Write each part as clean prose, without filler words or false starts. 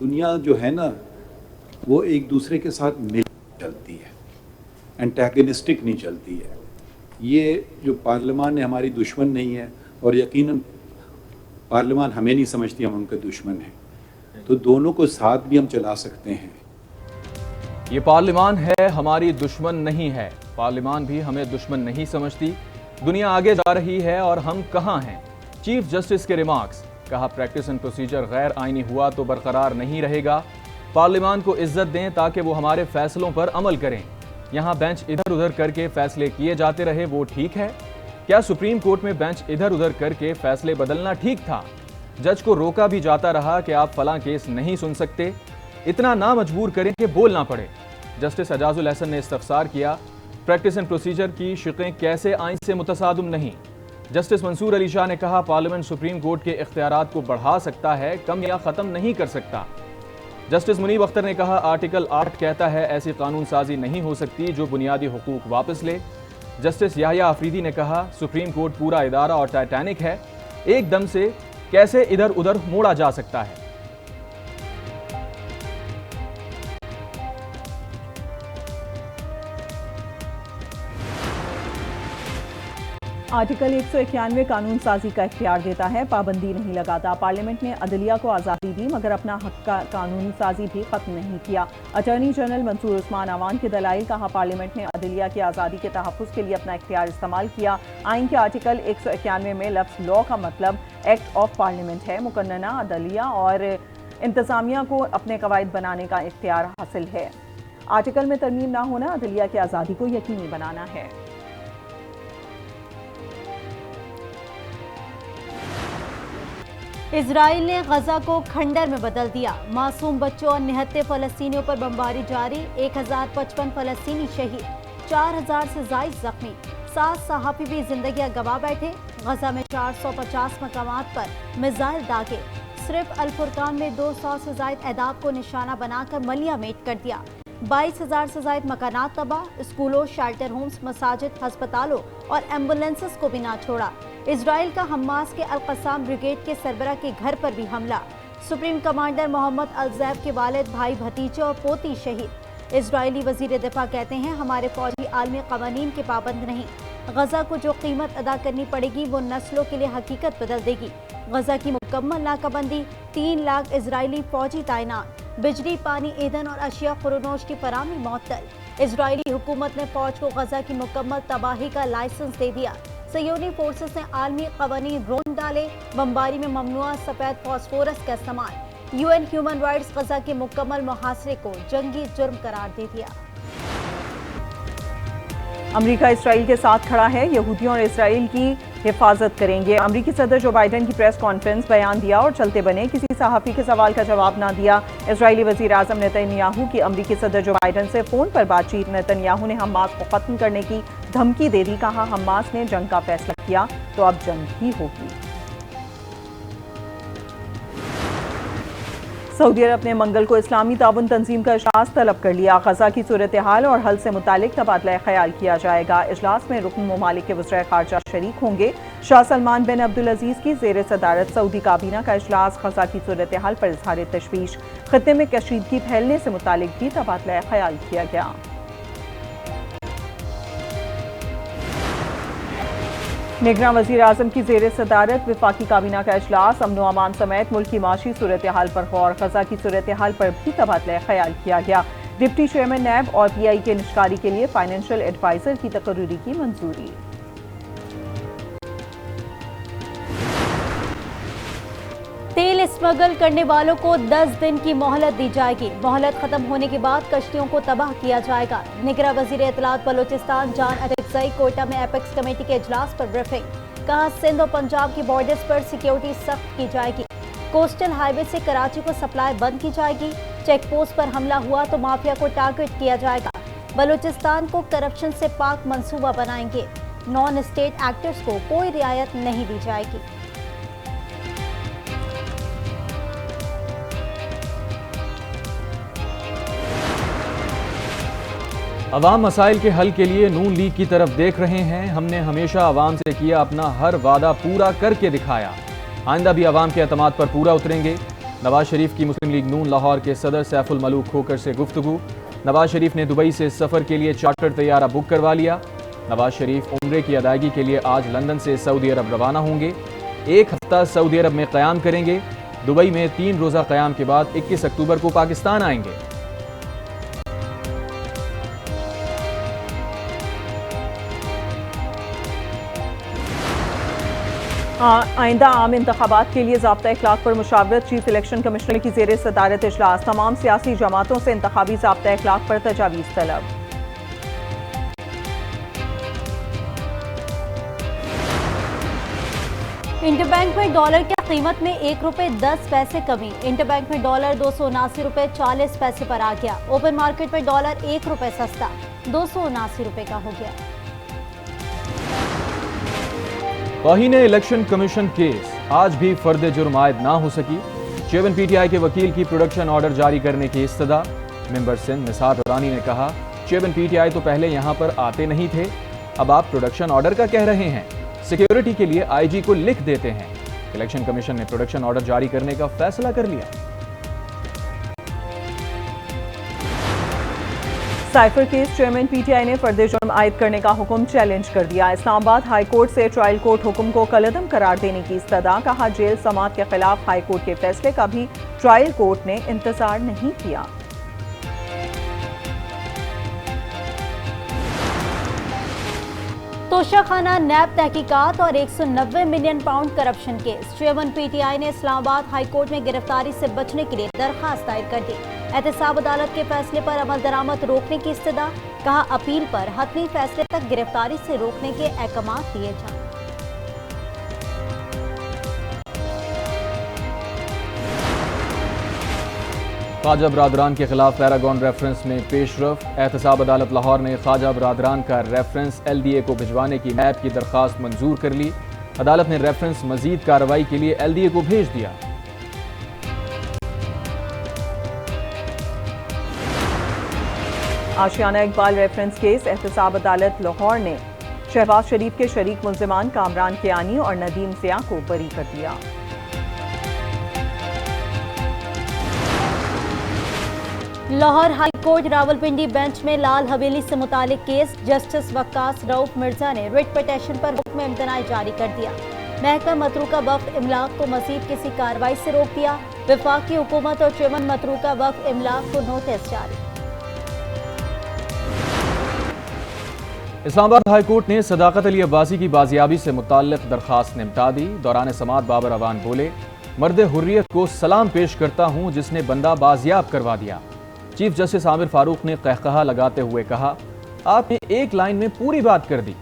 दुनिया जो है ना वो एक दूसरे के साथ मिल चलती है, एंटेगनिस्टिक नहीं चलती है। ये जो पार्लियामान है हमारी दुश्मन नहीं है और यकीनन पार्लियामान हमें नहीं समझती हम उनके दुश्मन हैं, तो दोनों को साथ भी हम चला सकते हैं। ये पार्लियामान है हमारी दुश्मन नहीं है, पार्लियामान भी हमें दुश्मन नहीं समझती। दुनिया आगे जा रही है और हम कहां हैं। चीफ जस्टिस के रिमार्क्स, कहा प्रैक्टिस एंड प्रोसीजर गैर आईनी हुआ तो बरकरार नहीं रहेगा। पार्लियामान को इज्जत दें ताकि वो हमारे फैसलों पर अमल करें। यहां बेंच इधर उधर करके फैसले किए जाते रहे, वो ठीक है क्या? सुप्रीम कोर्ट में बेंच इधर उधर करके फैसले बदलना ठीक था? जज को रोका भी जाता रहा कि आप फलां केस नहीं सुन सकते, इतना ना मजबूर करें कि बोलना पड़े। जस्टिस एजाजुल हसन ने इस्तफसार किया, प्रैक्टिस एंड प्रोसीजर की शिकें कैसे आइन से मुतसादम नहीं। जस्टिस मंसूर अली शाह ने कहा, पार्लियामेंट सुप्रीम कोर्ट के इख्तियारात को बढ़ा सकता है, कम या खत्म नहीं कर सकता। जस्टिस मुनीब अख्तर ने कहा, आर्टिकल 8 कहता है ऐसी कानून साजी नहीं हो सकती जो बुनियादी हुकूक वापस ले। जस्टिस याहिया आफरीदी ने कहा, सुप्रीम कोर्ट पूरा इदारा और टाइटैनिक है, एकदम से कैसे इधर उधर मोड़ा जा सकता है। आर्टिकल 191 कानून साजी का इख्तियार देता है, पाबंदी नहीं लगाता। पार्लियामेंट ने अदलिया को आज़ादी दी मगर अपना हक का कानून साजी भी खत्म नहीं किया। अटॉर्नी जनरल मंसूर उस्मान अवान के दलाइल, कहा पार्लियामेंट ने अदलिया की आज़ादी के तहफ़्फ़ुज़ के लिए अपना इख्तियार इस्तेमाल किया। आइन के आर्टिकल 191 में लफ्ज़ लॉ का मतलब एक्ट ऑफ पार्लियामेंट है। मुकन्नना अदलिया और इंतज़ामिया को अपने कवायद बनाने का इख्तियार हासिल है। आर्टिकल में तरमीम ना होना अदलिया की आज़ादी को यकीनी बनाना है। इजराइल ने गजा को खंडर में बदल दिया। मासूम बच्चों और निहत्थे फलस्तीनियों पर बमबारी जारी। 1055 फलस्तीनी शहीद, 4000 से जायद जख्मी। 7 सहाफ़ी भी जिंदगियां गंवा बैठे। गजा में 450 मकामात पर मिसाइल दागे। सिर्फ अल-फुरकान में 200 से जायद अहदाफ को निशाना बनाकर मलिया मेट कर दिया। 22,000 से जायद मकानात तबाह। स्कूलों, शेल्टर होम्स, मसाजिद, अस्पतालों और एम्बुलेंसेस को भी ना छोड़ा। इजराइल का हमास के अल-कसाम ब्रिगेड के सरबरा के घर पर भी हमला। सुप्रीम कमांडर मोहम्मद अल-जैब के वालिद, भाई, भतीजे और पोती शहीद। इजरायली वजीर दिफा कहते हैं, हमारे फौजी आलमी कवानीन के पाबंद नहीं। गजा को जो कीमत अदा करनी पड़ेगी वो नस्लों के लिए हकीकत बदल देगी। गजा की मुकम्मल नाकाबंदी, 3 लाख इजरायली फौजी तैनात। बिजली, पानी, ईंधन और अशिया खुरोनोश की फराहमी मुअत्तल। इजरायली हुकूमत ने फौज को गजा की मुकम्मल तबाही का लाइसेंस दे दिया। सयोनी फोर्सेस ने आलमी कवानीन रोन डाले। बमबारी में ममनुआ सफेद फास्फोरस का इस्तेमाल। यूएन ह्यूमन राइट्स गजा के मुकम्मल मुहासरे को जंगी जुर्म करार दे दिया। अमेरिका इसराइल के साथ खड़ा है, यहूदियों और इसराइल की हिफाजत करेंगे। अमेरिकी सदर जो बाइडन की प्रेस कॉन्फ्रेंस, बयान दिया और चलते बने, किसी सहाफ़ी के सवाल का जवाब ना दिया। इजरायली वज़ीर आज़म नेतन्याहू की अमेरिकी सदर जो बाइडन से फ़ोन पर बातचीत। नेतन्याहू ने हमास को ख़त्म करने की धमकी दे दी। कहा, हमास ने जंग का फैसला किया तो अब जंग ही होगी। सऊदी अरब ने मंगल को इस्लामी ताउन तंजीम का इजलास तलब कर लिया। गजा की सूरत हाल और हल से मुतालिक तबादला ख्याल किया जाएगा। इजलास में रुकन ममालिक के वज़ीर ख़ारजा शरीक होंगे। शाह सलमान बिन अब्दुल अजीज़ की ज़ेर सदारत सऊदी काबीना का इजलास। गजा की सूरत हाल पर इज़हार तशवीश, खित्ते में कशीदगी फैलने से मुतालिक भी तबादला ख्याल किया गया। निगरां वज़ीर आज़म की ज़ेर सदारत वफाकी काबीना का इजलास। अमन व अमान समेत मुल्क की माशी सूरत हाल पर गौर। गजा की सूरत हाल पर भी तबादला ख्याल किया गया। डिप्टी चेयरमैन नैब और PI के निष्कारी के लिए फाइनेंशियल एडवाइजर की तकर्री की मंजूरी। तेल स्मगल करने वालों को 10 दिन की मोहलत दी जाएगी। मोहलत खत्म होने के बाद कश्तियों को तबाह किया जाएगा। निगरां वज़ीर इत्तलात बलोचिस्तान जान अटकज़ई कोयटा में एपेक्स कमेटी के इजलास पर ब्रीफिंग। कहा, सिंध और पंजाब की बॉर्डर्स पर सिक्योरिटी सख्त की जाएगी। कोस्टल हाईवे से कराची को सप्लाई बंद की जाएगी। चेक पोस्ट पर हमला हुआ तो माफिया को टारगेट किया जाएगा। बलोचिस्तान को करप्शन से पाक मंसूबा बनाएंगे। नॉन स्टेट एक्टर्स को कोई रियायत नहीं दी जाएगी। अवाम मसाइल के हल के लिए नून लीग की तरफ देख रहे हैं। हमने हमेशा अवाम से किया अपना हर वादा पूरा करके दिखाया। आइंदा भी अवाम के एतमाद पर पूरा उतरेंगे। नवाज शरीफ की मुस्लिम लीग नून लाहौर के सदर सैफुल मलूक खोकर से गुफ्तगू। नवाज शरीफ ने दुबई से सफर के लिए चार्टर तैयारा बुक करवा लिया। नवाज शरीफ उम्रे की अदायगी के लिए आज लंदन से सऊदी अरब रवाना होंगे। एक हफ्ता सऊदी अरब में क़याम करेंगे। दुबई में 3 रोज़ा क़याम के बाद 21 अक्टूबर को पाकिस्तान आएंगे। आइंदा आम इंतखाबात के लिए ज़ाब्ता इखलाक पर मुशावरत। चीफ इलेक्शन कमिश्नर की ज़ेर सदारत इजलास। तमाम सियासी जमातों से इंतखाबी ज़ाब्ता इखलाक पर तजावीज़ तलब। इंटरबैंक में डॉलर की कीमत में ₹1.10 कमी। इंटरबैंक में डॉलर ₹279.40 पर आ गया। ओपन मार्केट में डॉलर ₹1 सस्ता ₹279 का हो गया। तौहीन इलेक्शन कमीशन केस, आज भी फर्द जुर्म आयद ना हो सकी। चेयरमैन पीटीआई के वकील की प्रोडक्शन ऑर्डर जारी करने की इस्तदा। मेंबर सिंध निसार दुरानी ने कहा, चेयरमैन पीटीआई तो पहले यहां पर आते नहीं थे, अब आप प्रोडक्शन ऑर्डर का कह रहे हैं। सिक्योरिटी के लिए आईजी को लिख देते हैं। इलेक्शन कमीशन ने प्रोडक्शन ऑर्डर जारी करने का फैसला कर लिया। साइफर केस, चेयरमैन पीटीआई ने फर्द जुर्म आयद करने का हुक्म चैलेंज कर दिया। इस्लामाबाद हाई कोर्ट से ट्रायल कोर्ट हुक्म को कलअदम करार देने की इस्तदा। कहा, जेल समात के खिलाफ हाई कोर्ट के फैसले का भी ट्रायल कोर्ट ने इंतजार नहीं किया। तोशाखाना नैब तहकीकात और 190 million pound corruption case. Chairman PTI ने इस्लामाबाद हाई कोर्ट में गिरफ्तारी से बचने के लिए दरखास्त दायर कर दी। एहतसाब अदालत के फैसले पर अमल दरामद रोकने की इस्तदा। कहा, अपील पर हतमी फैसले तक गिरफ्तारी से रोकने के अहकाम दिए जाएं। ख्वाजा बरादरान के खिलाफ पैरागॉन रेफरेंस में पेशरफ। एहतसाब अदालत लाहौर ने ख्वाजा बरादरान का रेफरेंस LDA को भिजवाने की नैब की दरखास्त मंजूर कर ली। अदालत ने रेफरेंस मजीद कार्रवाई के लिए LDA को भेज दिया। आशियाना इकबाल रेफरेंस केस, एहतसाब अदालत लाहौर ने शहबाज शरीफ के शरीक मुल्जिमान कामरान कियानी और नदीम ज़िया को बरी कर दिया। Lahore high court Rawalpindi bench में लाल हवेली से मुतालिक केस। जस्टिस वक्कास रऊफ मिर्जा ने रिट पिटीशन पर हुक्म इम्तनाई जारी कर दिया। महकमा मतरूका वक्फ इमलाक को मजीद किसी कार्रवाई से रोक दिया। वफाकी हुकूमत और चेयरमैन मतरूका वक्फ इमलाक को नोटिस जारी। इस्लामाबाद हाई कोर्ट ने सदाकत अली अब्बासी की बाजियाबी से मुताल्लिक दरखास्त निपटा दी। दौरान समात बाबर अवान बोले, मर्द हुर्रियत को सलाम पेश करता हूं जिसने बंदा बाजियाब करवा दिया। चीफ जस्टिस आमिर फारूक ने कहकहा लगाते हुए कहा, आपने एक लाइन में पूरी बात कर दी।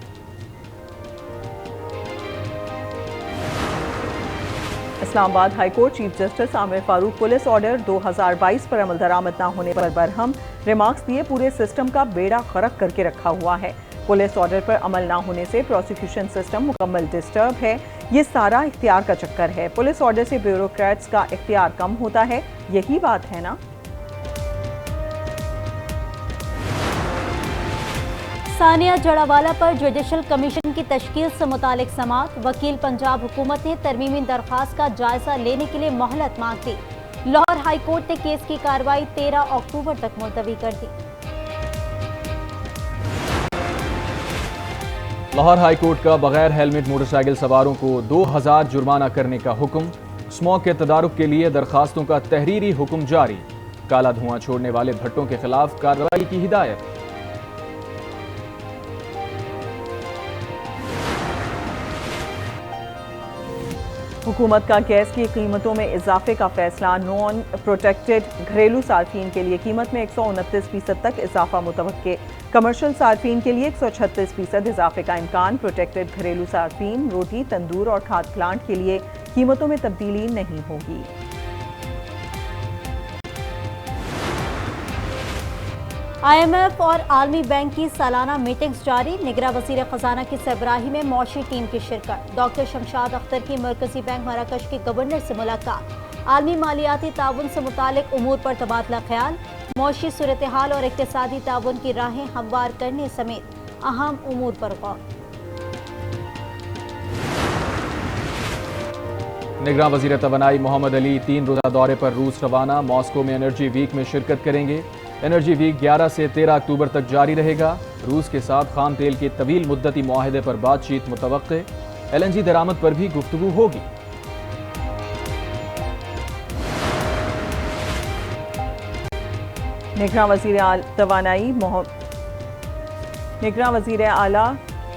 Islamabad high court chief justice Aamir Farooq police order 2022 पर अमल दरामद न होने पर बरहम रिमार्क्स दिए। पूरे सिस्टम का बेड़ा गर्क करके रखा हुआ है। पुलिस ऑर्डर पर अमल न होने से प्रोसिक्यूशन सिस्टम मुकम्मल डिस्टर्ब है। ये सारा इख्तियार का चक्कर है। पुलिस ऑर्डर से ब्यूरोक्रेट्स का इख्तियार कम होता है, यही बात है ना। सानिया जड़ावाला पर जुडिशल कमीशन की तश्कील से मुतालिक समात। वकील पंजाब हुकूमत ने तरमीमी दरखास्त का जायजा लेने के लिए मोहलत मांग दी। लाहौर हाई कोर्ट ने केस की कार्रवाई 13 अक्टूबर तक मुलतवी कर दी। लाहौर हाई कोर्ट का बगैर हेलमेट मोटरसाइकिल सवारों को 2000 जुर्माना करने का हुक्म। स्मोक के तदारुक के लिए दरखास्तों का तहरीरी हुक्म जारी। काला धुआं छोड़ने वाले भट्टों के खिलाफ कार्रवाई की हिदायत। हुकूमत का गैस की कीमतों में इजाफे का फैसला। नॉन प्रोटेक्टेड घरेलू सार्फिन के लिए कीमत में 129% तक इजाफा मुतवक्के। कमर्शियल सार्फिन के लिए 136% इजाफे का इम्कान। प्रोटेक्टेड घरेलू सार्फिन, रोटी, तंदूर और खाद प्लांट के लिए कीमतों में तब्दीली नहीं होगी। IMF और आलमी बैंक की सालाना मीटिंग्स जारी। निगरां वज़ीर ख़जाना की सरबराही में मौशी टीम की शिरकत। डॉक्टर शमशाद अख्तर की मरकजी बैंक मराकश के गवर्नर से मुलाकात। आलमी मालियाती ताउन से मुतालिक उमूर पर तबादला ख्याल। मौशी सूरत हाल और इक़्तिसादी ताउन की राहें हमवार करने समेत अहम उमूर पर गौर। निगरान वजीर तवानाई मोहम्मद अली 3 रोजा दौरे पर रूस रवाना। मॉस्को में एनर्जी वीक में शिरकत करेंगे। एनर्जी वीक 11 से 13 अक्टूबर तक जारी रहेगा। रूस के साथ खाम तेल के तवील मुद्दती मुआहदे पर बातचीत मुतवक्के। LNG दरामद पर भी गुफ्तगू होगी। निगरान वजीर आला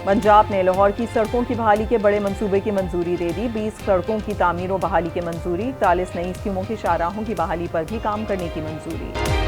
पंजाब ने लाहौर की सड़कों की बहाली के बड़े मंसूबे की मंजूरी दे दी। 20 सड़कों की तामीर और बहाली की मंजूरी। 41 नई स्कीमों की शाहराहों की बहाली पर भी काम करने की मंजूरी।